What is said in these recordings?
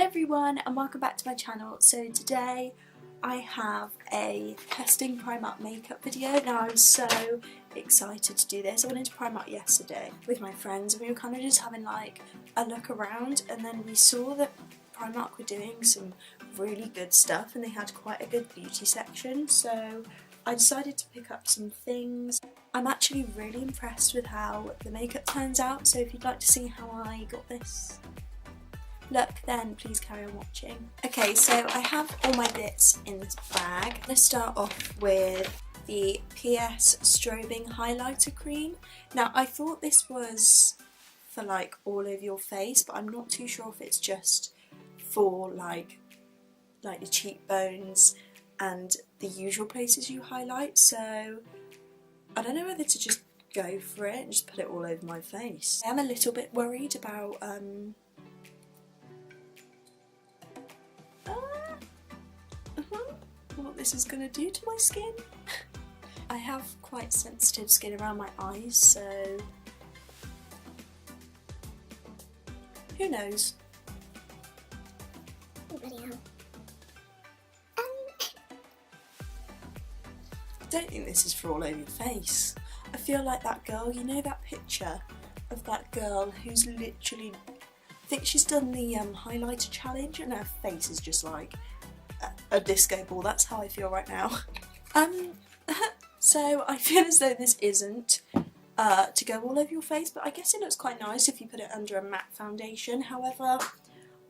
everyone and welcome back to my channel. So today I have a testing Primark makeup video. Now I'm so excited to do this. I went into Primark yesterday with my friends and we were kind of just having like a look around, and then we saw that Primark were doing some really good stuff and they had quite a good beauty section, so I decided to pick up some things. I'm actually really impressed with how the makeup turns out, so if you'd like to see how I got this look, then please carry on watching. Okay, so I have all my bits in this bag. I'm going to start off with the PS Strobing Highlighter Cream. Now I thought this was for like all over your face, but I'm not too sure if it's just for like the cheekbones and the usual places you highlight, so I don't know whether to just go for it and just put it all over my face. I am a little bit worried about what this is going to do to my skin. I have quite sensitive skin around my eyes, so who knows. Oh, bloody hell. I don't think this is for all over your face. I feel like that girl, you know that picture of that girl who's literally, I think she's done the highlighter challenge and her face is just like a disco ball. That's how I feel right now. So I feel as though this isn't to go all over your face, but I guess it looks quite nice if you put it under a matte foundation. However,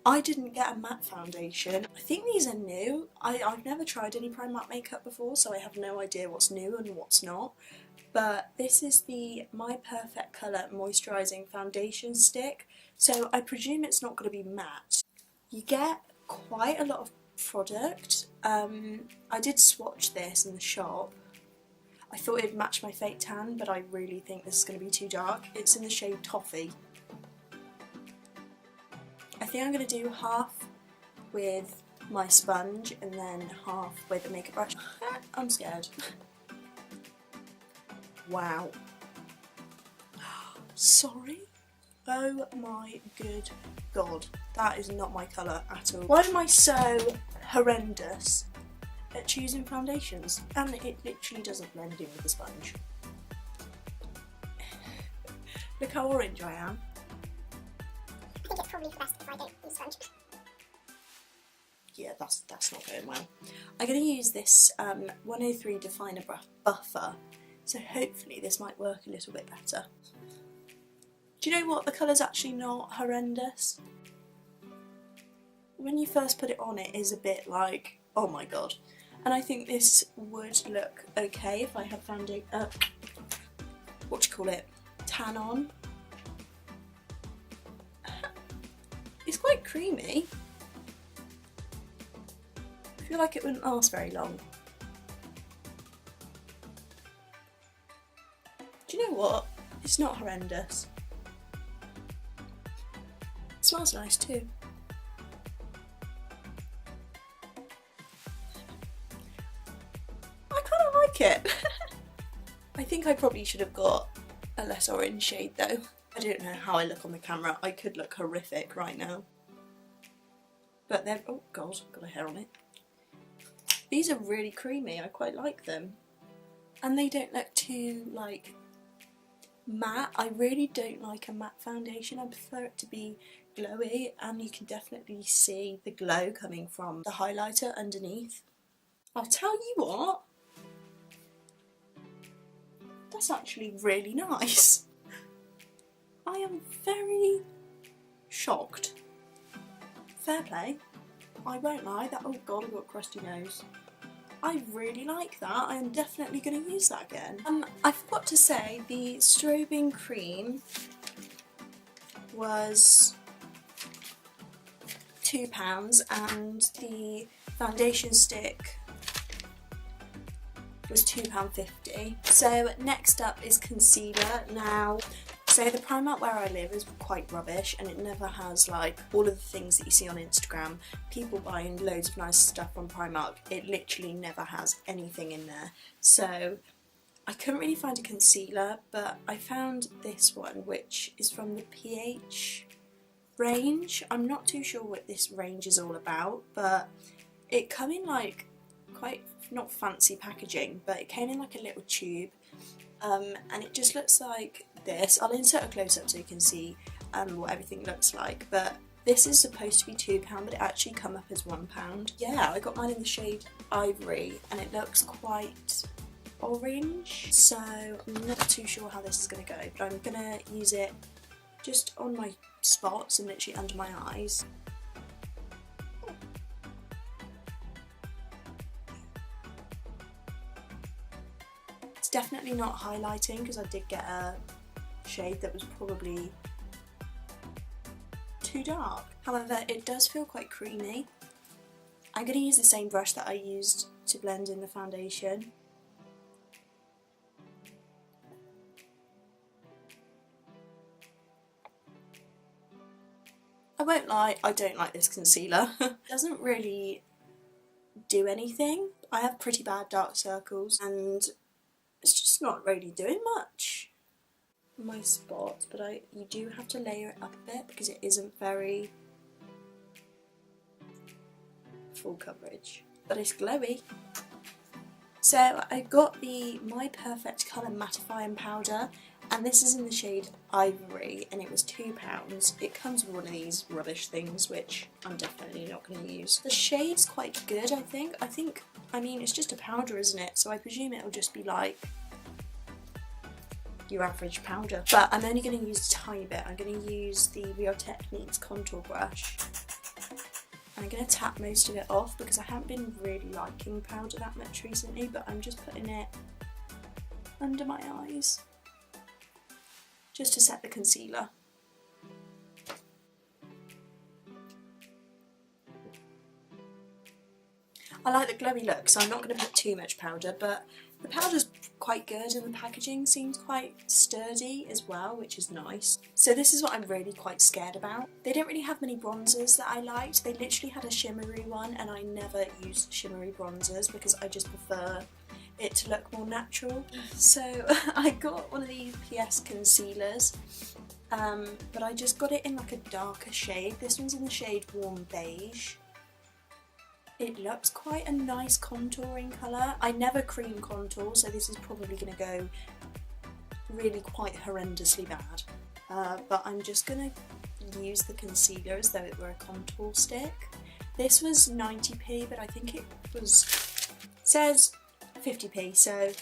I didn't get a matte foundation. I think these are new. I've never tried any Primark makeup before, so I have no idea what's new and what's not. But this is the My Perfect Colour Moisturising Foundation Stick, so I presume it's not going to be matte. You get quite a lot of product. I did swatch this in the shop. I thought it'd match my fake tan, but I really think this is going to be too dark. It's in the shade Toffee. I think I'm going to do half with my sponge and then half with a makeup brush. I'm scared. Wow. Sorry? Oh my good god. That is not my colour at all. Why am I so horrendous at choosing foundations? And it literally doesn't blend in with the sponge. Look how orange I am. I think it's probably best if I don't use sponge. Yeah, that's not going well. I'm going to use this 103 Definer Buffer, so hopefully this might work a little bit better. Do you know what? The colour's actually not horrendous. When you first put it on, it is a bit like, oh my god. And I think this would look okay if I had found tan on. It's quite creamy. I feel like it wouldn't last very long. Do you know what? It's not horrendous. It smells nice too. I kind of like it. I think I probably should have got a less orange shade though. I don't know how I look on the camera. I could look horrific right now. But they're, oh god, got a hair on it. These are really creamy, I quite like them. And they don't look too like matte. I really don't like a matte foundation. I prefer it to be glowy, and you can definitely see the glow coming from the highlighter underneath. I'll tell you what, that's actually really nice. I am very shocked. Fair play. I won't lie. That, oh god, I've got a crusty nose. I really like that. I am definitely going to use that again. I forgot to say, the strobing cream was £2 and the foundation stick was £2.50. So next up is concealer. Now, so the Primark where I live is quite rubbish and it never has like all of the things that you see on Instagram. People buying loads of nice stuff from Primark. It literally never has anything in there. So I couldn't really find a concealer, but I found this one which is from the PH range. I'm not too sure what this range is all about, but it came in like quite, not fancy packaging, but it came in like a little tube, and it just looks like this. I'll insert a close-up so you can see what everything looks like, but this is supposed to be £2, but it actually come up as £1. Yeah, I got mine in the shade Ivory, and it looks quite orange, so I'm not too sure how this is going to go, but I'm going to use it just on my spots and literally under my eyes. It's definitely not highlighting because I did get a shade that was probably too dark. However, it does feel quite creamy. I'm going to use the same brush that I used to blend in the foundation. I won't lie, I don't like this concealer. It doesn't really do anything. I have pretty bad dark circles and it's just not really doing much. My spots, but you do have to layer it up a bit because it isn't very full coverage, but it's glowy. So I got the My Perfect Colour Mattifying Powder, and this is in the shade Ivory, and it was £2. It comes with one of these rubbish things, which I'm definitely not going to use. The shade's quite good, I think. I mean, it's just a powder, isn't it? So I presume it'll just be like your average powder. But I'm only going to use a tiny bit. I'm going to use the Real Techniques contour brush. And I'm going to tap most of it off because I haven't been really liking powder that much recently, but I'm just putting it under my eyes just to set the concealer. I like the glowy look, so I'm not going to put too much powder, but the powder's quite good and the packaging seems quite sturdy as well, which is nice. So this is what I'm really quite scared about. They don't really have many bronzers that I liked. They literally had a shimmery one, and I never used shimmery bronzers because I just prefer it to look more natural. So I got one of these PS concealers, but I just got it in like a darker shade. This one's in the shade Warm Beige. It looks quite a nice contouring colour. I never cream contour, so this is probably going to go really quite horrendously bad. But I'm just going to use the concealer as though it were a contour stick. This was 90p, but I think it says 50p, so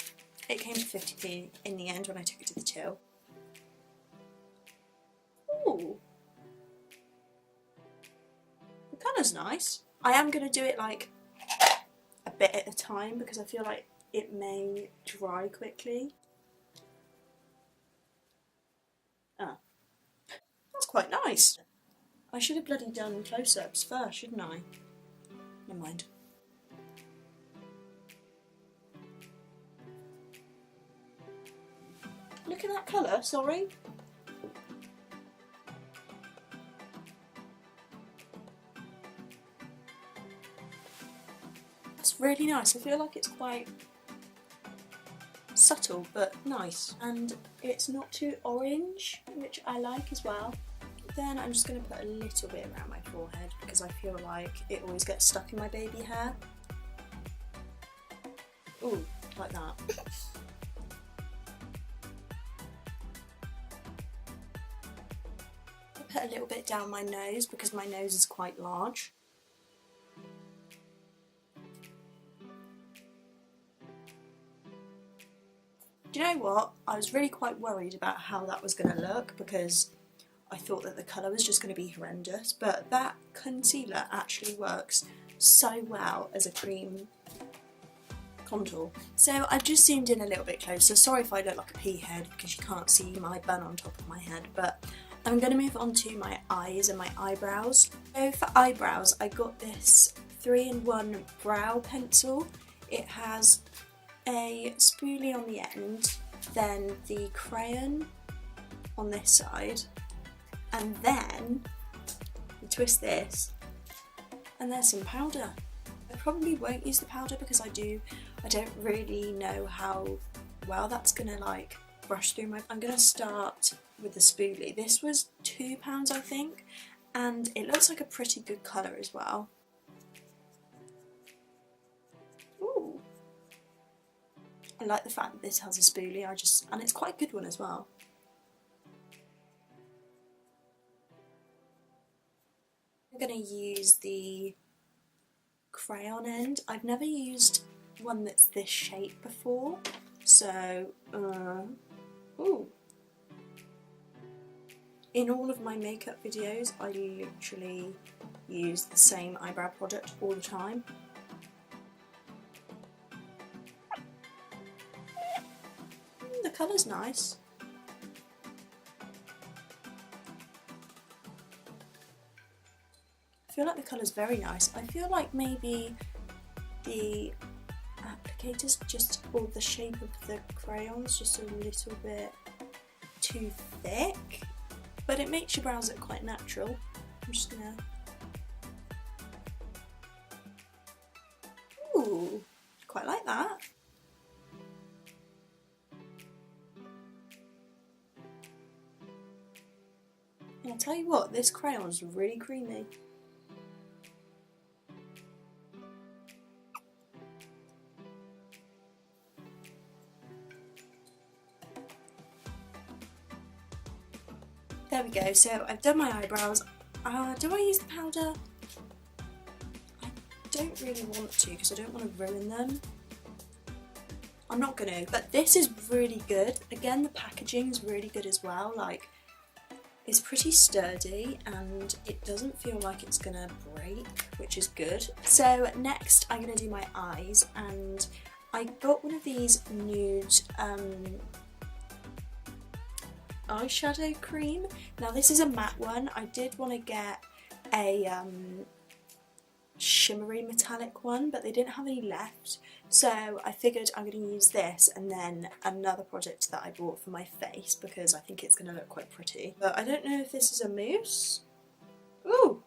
it came to 50p in the end when I took it to the till. Ooh, the colour's nice. I am going to do it like a bit at a time because I feel like it may dry quickly. Ah, that's quite nice. I should have bloody done close-ups first, shouldn't I? Never mind. Look at that colour, sorry. That's really nice. I feel like it's quite subtle but nice, and it's not too orange, which I like as well. Then I'm just going to put a little bit around my forehead because I feel like it always gets stuck in my baby hair. Ooh, like that. Put a little bit down my nose because my nose is quite large. Do you know what? I was really quite worried about how that was going to look because I thought that the colour was just going to be horrendous, but that concealer actually works so well as a cream contour. So I've just zoomed in a little bit closer. Sorry if I look like a pea head because you can't see my bun on top of my head, but I'm going to move on to my eyes and my eyebrows. So for eyebrows, I got this 3-in-1 brow pencil. It has a spoolie on the end, then the crayon on this side, and then you twist this and there's some powder. I probably won't use the powder because I don't really know how well that's gonna like brush through my... I'm gonna start with the spoolie. This was £2 I think, and it looks like a pretty good colour as well. Ooh. I like the fact that this has a spoolie, and it's quite a good one as well. I'm going to use the crayon end. I've never used one that's this shape before, so ooh. In all of my makeup videos I literally use the same eyebrow product all the time. The colour's nice. I feel like the colour's very nice. I feel like maybe the applicator's just, or the shape of the crayon's just a little bit too thick, but it makes your brows look quite natural. I'm just gonna... Ooh, quite like that. And I'll tell you what, this crayon's really creamy. There we go, so I've done my eyebrows. Do I use the powder? I don't really want to because I don't want to ruin them. I'm not going to, but this is really good. Again, the packaging is really good as well. Like, it's pretty sturdy and it doesn't feel like it's going to break, which is good. So next I'm going to do my eyes, and I got one of these nude eyeshadow cream. Now this is a matte one. I did want to get a shimmery metallic one, but they didn't have any left, so I figured I'm going to use this and then another product that I bought for my face because I think it's going to look quite pretty. But I don't know if this is a mousse. Ooh!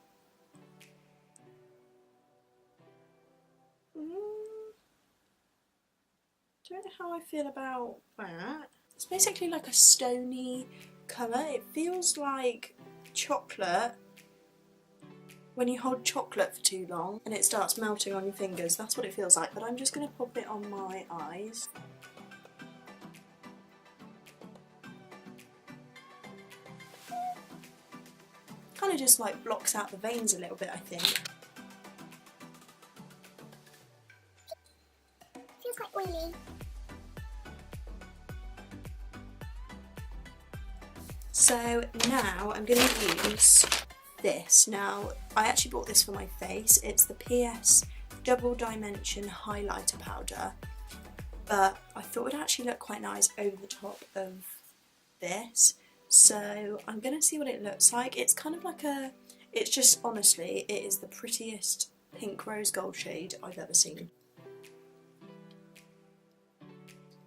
Don't know how I feel about that. It's basically like a stony colour. It feels like chocolate when you hold chocolate for too long and it starts melting on your fingers. That's what it feels like, but I'm just going to pop it on my eyes. Kind of just like blocks out the veins a little bit, I think. Feels quite oily. So now I'm going to use this. Now I actually bought this for my face. It's the PS Double Dimension Highlighter Powder, but I thought it would actually look quite nice over the top of this. So I'm going to see what it looks like. It's kind of like a, it's just, honestly, it is the prettiest pink rose gold shade I've ever seen.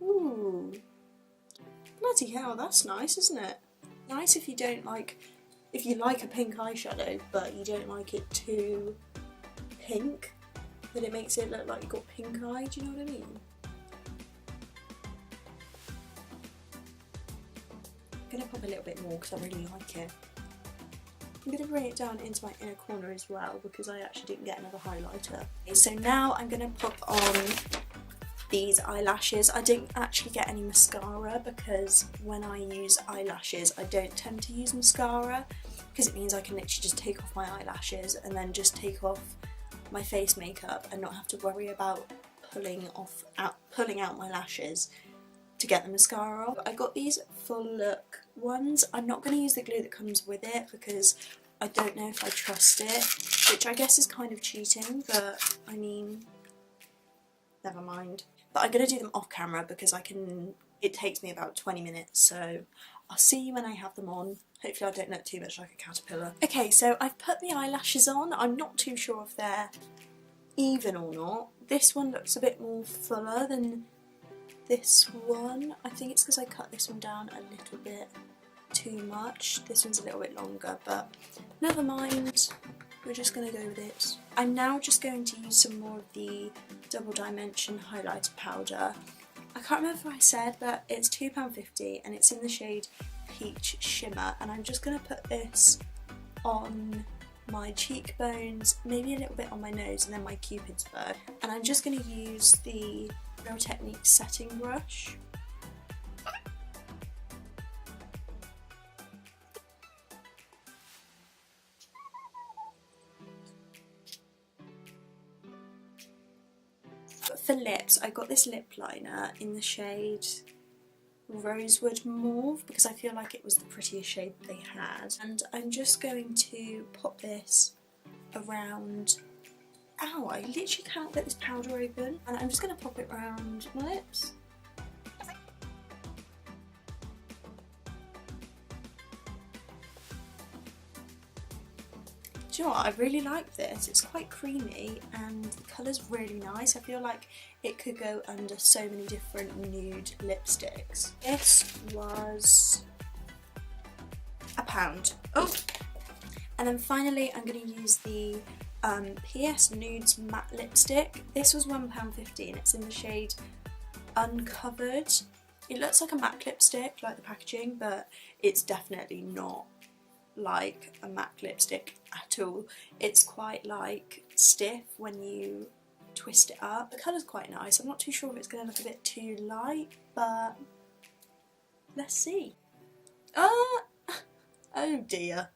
Ooh, bloody hell, that's nice, isn't it? Nice if you don't like, if you like a pink eyeshadow but you don't like it too pink, then it makes it look like you've got pink eye, do you know what I mean? I'm going to pop a little bit more because I really like it. I'm going to bring it down into my inner corner as well because I actually didn't get another highlighter. Okay, so now I'm going to pop on these eyelashes. I didn't actually get any mascara because when I use eyelashes I don't tend to use mascara because it means I can literally just take off my eyelashes and then just take off my face makeup and not have to worry about pulling out my lashes to get the mascara off. I got these full look ones. I'm not going to use the glue that comes with it because I don't know if I trust it, which I guess is kind of cheating, but I mean, never mind. But I'm going to do them off camera because it takes me about 20 minutes, so I'll see you when I have them on. Hopefully I don't look too much like a caterpillar. Okay, so I've put the eyelashes on. I'm not too sure if they're even or not. This one looks a bit more fuller than this one. I think it's because I cut this one down a little bit too much. This one's a little bit longer, but never mind. We're just going to go with it. I'm now just going to use some more of the Double Dimension Highlighter Powder. I can't remember if I said, but it's £2.50 and it's in the shade Peach Shimmer, and I'm just going to put this on my cheekbones, maybe a little bit on my nose, and then my cupid's bow. And I'm just going to use the Real Technique setting brush. But for lips, I got this lip liner in the shade Rosewood Mauve because I feel like it was the prettiest shade they had, and I'm just going to pop this around. Ow, I literally cannot get this powder open, and I'm just going to pop it around my lips. Do you know what? I really like this. It's quite creamy and the colour's really nice. I feel like it could go under so many different nude lipsticks. This was £1. Oh! And then finally I'm going to use the PS Nudes Matte Lipstick. This was £1.15. It's in the shade Uncovered. It looks like a MAC lipstick, like the packaging, but it's definitely not like a MAC lipstick at all. It's quite like stiff when you twist it up. The colour's quite nice. I'm not too sure if it's going to look a bit too light, but let's see. Oh dear.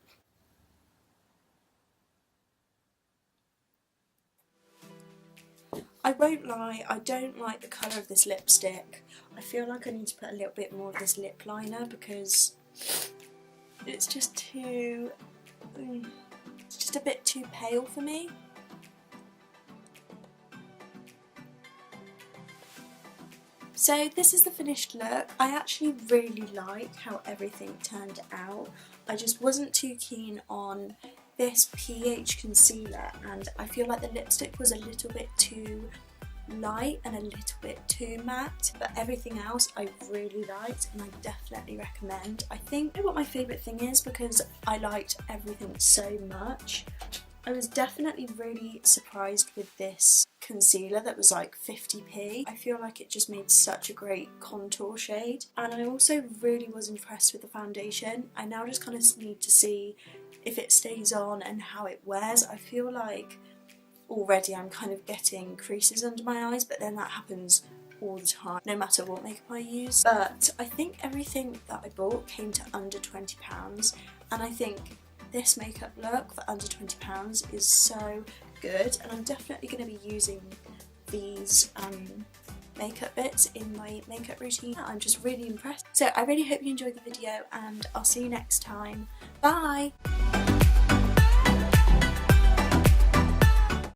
I won't lie, I don't like the colour of this lipstick. I feel like I need to put a little bit more of this lip liner because it's just too, it's just a bit too pale for me. So this is the finished look. I actually really like how everything turned out. I just wasn't too keen on this pH concealer, and I feel like the lipstick was a little bit too light and a little bit too matte, but everything else I really liked and I definitely recommend. I think I know what my favourite thing is because I liked everything so much. I was definitely really surprised with this concealer that was like 50p. I feel like it just made such a great contour shade, and I also really was impressed with the foundation. I now just kind of need to see if it stays on and how it wears. I feel like already I'm kind of getting creases under my eyes, but then that happens all the time, no matter what makeup I use. But I think everything that I bought came to under £20, and I think this makeup look for under £20 is so good, and I'm definitely going to be using these makeup bits in my makeup routine. I'm just really impressed. So I really hope you enjoyed the video, and I'll see you next time. Bye!